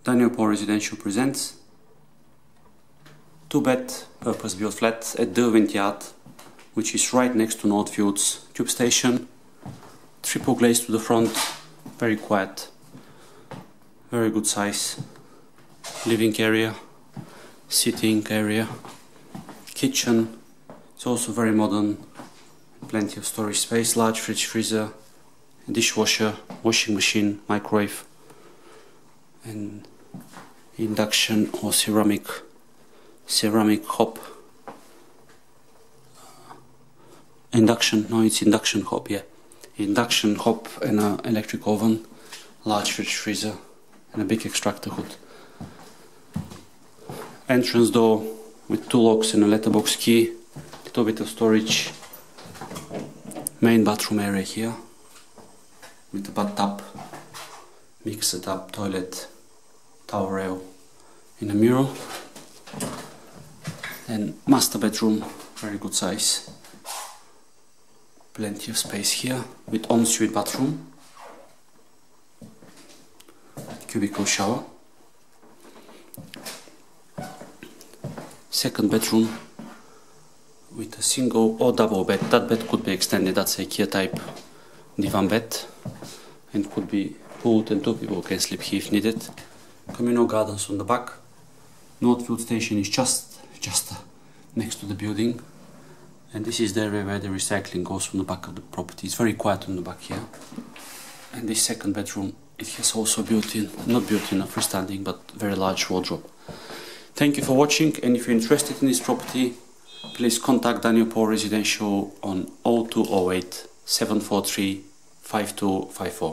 Daniel Paul Residential presents 2-bed purpose-built flat at Derwent Yard, which is right next to Northfield's tube station. Triple glaze to the front, very quiet, very good size. Living area, sitting area, kitchen. It's also very modern, plenty of storage space, large fridge, freezer, dishwasher, washing machine, microwave, and induction or ceramic hob. Induction hob, yeah. Induction hob and an electric oven, large fridge, freezer, and a big extractor hood. Entrance door with 2 locks and a letterbox key, little bit of storage. Main bathroom area here with a bathtub, mixer tub, toilet, towel rail in a mirror. Then master bedroom, very good size. Plenty of space here with ensuite bathroom, cubicle shower. Second bedroom with a single or double bed. That bed could be extended, that's a IKEA type divan bed, and could be pulled and 2 people can sleep here if needed. Communal gardens on the back. Northfield station is just next to the building, and this is the area where the recycling goes from the back of the property. It's very quiet on the back here. And this second bedroom, it has also not built-in, a freestanding, but very large wardrobe. Thank you for watching, and if you're interested in this property, please contact Daniel Paul Residential on 0208 743 5254.